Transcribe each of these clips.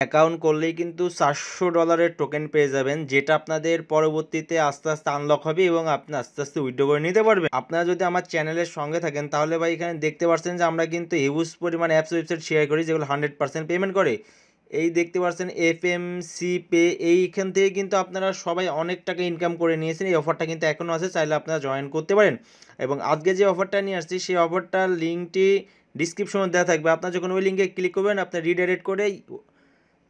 Account করলেই কিন্তু $400 token পেয়ে যাবেন, যেটা আপনাদের পরবর্তীতে আস্তে আস্তে আনলক হবে এবং আপনি আস্তে আস্তে উইথড্র করে নিতে পারবেন। আপনারা যদি আমার চ্যানেলের সঙ্গে থাকেন তাহলে ভাই এখানে দেখতে পাচ্ছেন যে আমরা কিন্তু হিউজ পরিমাণ অ্যাপস ওয়েবসাইট শেয়ার করি যেগুলো 100% পেমেন্ট করে। এই দেখতে পাচ্ছেন এফএমসি পে, এইখান থেকে কিন্তু আপনারা সবাই অনেক টাকা ইনকাম করে নিয়েছেন। এই অফারটা কিন্তু এখনও আছে, চাইলে আপনারা জয়েন করতে পারেন। এবং আজকে যে অফারটা নিয়ে আসছি সেই অফারটার লিঙ্কটি ডিসক্রিপশনে দেওয়া থাকবে। আপনারা যখন ওই লিঙ্কে ক্লিক করবেন আপনার রিডাইরেক্ট করে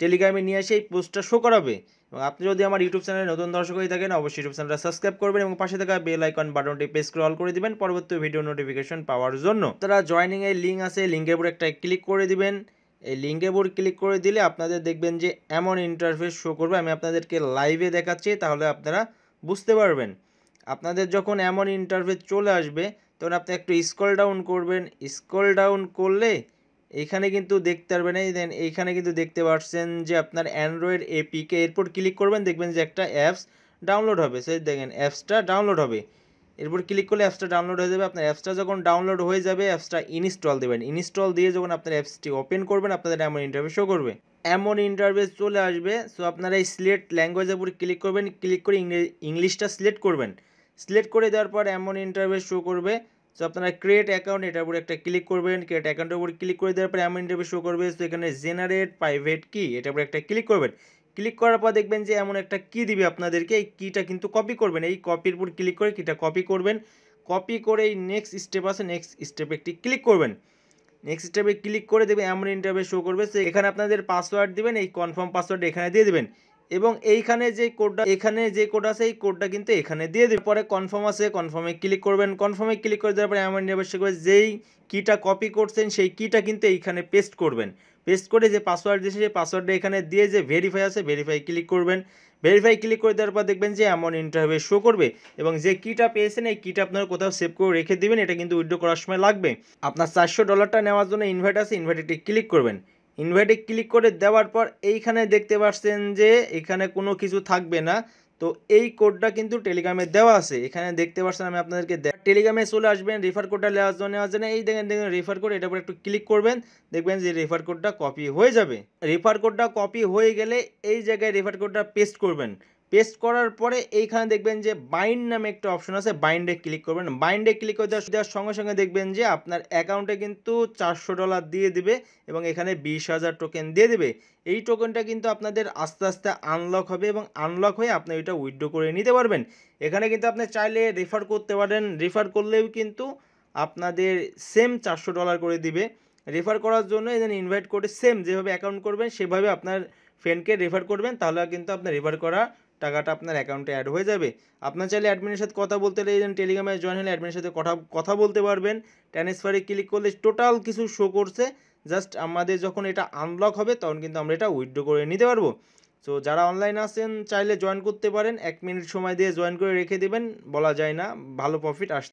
টেলিগ্রামে নিয়ে এসে এই পোস্টটা শো করাবে। এবং আপনি যদি আমার ইউটিউব চ্যানেলে নতুন দর্শক হয়ে থাকেন অবশ্যই ইউটিউব চ্যানেলটা সাবস্ক্রাইব করবেন এবং পাশে থাকা বেল আইকন বাটনটি প্রেস করে অল করে দিবেন পরবর্তী ভিডিও নোটিফিকেশন পাওয়ার জন্য। তারা জয়েনিং এর লিঙ্ক আছে, লিঙ্কের উপর একটা ক্লিক করে দিবেন। এই লিঙ্কের উপর ক্লিক করে দিলে আপনাদের দেখবেন যে এমন ইন্টারফেস শো করবে। আমি আপনাদেরকে লাইভে দেখাচ্ছি তাহলে আপনারা বুঝতে পারবেন। আপনাদের যখন এমন ইন্টারফেস চলে আসবে তখন আপনি একটু স্ক্রল ডাউন করবেন। স্ক্রল ডাউন করলে এইখানে কিন্তু দেখতে পারবেন, এই দেন এইখানে কিন্তু দেখতে পাচ্ছেন যে আপনার অ্যান্ড্রয়েড এপিকে, এরপর ক্লিক করবেন দেখবেন যে একটা অ্যাপস ডাউনলোড হবে। সেই দেখেন অ্যাপসটা ডাউনলোড হবে, এরপর ক্লিক করলে অ্যাপসটা ডাউনলোড হয়ে যাবে। আপনার অ্যাপসটা যখন ডাউনলোড হয়ে যাবে অ্যাপসটা ইনস্টল দেবেন। ইনস্টল দিয়ে যখন আপনার অ্যাপসটি ওপেন করবেন আপনাদের এমন ইন্টারফেস শো করবে, এমন ইন্টারফেস চলে আসবে। সো আপনারা এই সিলেক্ট ল্যাঙ্গুয়েজের উপর ক্লিক করবেন, ক্লিক করে ইংলিশটা সিলেক্ট করবেন। সিলেক্ট করে দেওয়ার পর এমন ইন্টারফেস শো করবে। সো আপনারা ক্রিয়েট অ্যাকাউন্ট এটার উপর একটা ক্লিক করবেন। ক্রিয়েট অ্যাকাউন্টের উপর ক্লিক করে দেওয়ার পর এমন ইন্টারফেস শো করবে। সো এখানে জেনারেট প্রাইভেট কি এটার উপর একটা ক্লিক করবেন। ক্লিক করার পর দেখবেন যে এমন একটা কি দিবে আপনাদেরকে, এই কিটা কিন্তু কপি করবেন। এই কপির উপর ক্লিক করে কিটা কপি করবেন। কপি করে এই নেক্সট স্টেপ আছে, নেক্সট স্টেপে একটি ক্লিক করবেন। নেক্সট স্টেপে ক্লিক করে দেবে এমন ইন্টারফেস শো করবে। সো এখানে আপনাদের পাসওয়ার্ড দিবেন, এই কনফার্ম পাসওয়ার্ড এখানে দিয়ে দেবেন এবং এইখানে যে কোডটা আছে এই কোডটা কিন্তু এখানে দিয়ে দেবে। পরে কনফার্ম আছে, কনফার্মে ক্লিক করবেন। কনফার্মে ক্লিক করে দেওয়ার পরে এমন ইন্টারফেস শো করবে। যেই কিটা কপি করছেন সেই কিটা কিন্তু এইখানে পেস্ট করবেন। পেস্ট করে যে পাসওয়ার্ড দিয়েছে সেই পাসওয়ার্ডটা এখানে দিয়ে যে ভেরিফাই আছে ভেরিফাই ক্লিক করবেন। ভেরিফাই ক্লিক করে দেওয়ার পর দেখবেন যে এমন ইন্টারফেস শো করবে এবং যে কিটা পেয়েছেন এই কিটা আপনারা কোথাও সেভ করে রেখে দিবেন, এটা কিন্তু উইথড্র করার সময় লাগবে। আপনার $400 নেওয়ার জন্য ইনভাইট আছে, ইনভাইটে ক্লিক করবেন। ইনভাইটে ক্লিক করে দেওয়ার পর এইখানে দেখতে পাচ্ছেন যে এখানে কোনো কিছু থাকবে না। তো এই কোডটা কিন্তু টেলিগ্রামে দেওয়া আছে, এখানে দেখতে পাচ্ছেন। আমি আপনাদেরকে টেলিগ্রামে চলে আসবেন, রেফার কোডটা নেওয়ার জন্য এই দেখেন রেফার কোড, এটার উপর একটু ক্লিক করবেন। দেখবেন যে রেফার কোডটা কপি হয়ে যাবে। রেফার কোডটা কপি হয়ে গেলে এই জায়গায় রেফার কোডটা পেস্ট করবেন। পেস্ট করার পরে এইখানে দেখবেন যে বাইন্ড নামে একটা অপশন আছে, বাইন্ডে ক্লিক করবেন। বাইন্ডে ক্লিক করে দেওয়ার সঙ্গে সঙ্গে দেখবেন যে আপনার অ্যাকাউন্টে কিন্তু $400 দিয়ে দিবে এবং এখানে 20,000 টোকেন দিয়ে দেবে। এই টোকেনটা কিন্তু আপনাদের আস্তে আস্তে আনলক হবে এবং আনলক হয়ে আপনি ওইটা উইথড্র করে নিতে পারবেন। এখানে কিন্তু আপনি চাইলে রেফার করতে পারেন, রেফার করলেও কিন্তু আপনাদের সেম $400 করে দিবে। রেফার করার জন্য এখানে ইনভাইট করে সেম যেভাবে অ্যাকাউন্ট করবেন সেভাবে আপনার ফ্রেন্ডকে রেফার করবেন, তাহলে কিন্তু আপনার রেফার করা টাকাটা আপনার অ্যাকাউন্টে অ্যাড হয়ে যাবে। আপনার চাইলে অ্যাডমিনের সাথে কথা বলতে হলে টেলিগ্রামে জয়েন হলে অ্যাডমিনের সাথে কথা বলতে পারবেন। ট্রান্সফারে ক্লিক করলে টোটাল কিছু শো করছে, জাস্ট আমাদের যখন এটা আনলক হবে তখন কিন্তু আমরা এটা উইথড্র করে নিতে পারবো। সো যারা অনলাইন আছেন চাইলে জয়েন করতে পারেন, 1 মিনিট সময় দিয়ে জয়েন করে রেখে দেবেন, বলা যায় না ভালো প্রফিট আসছে।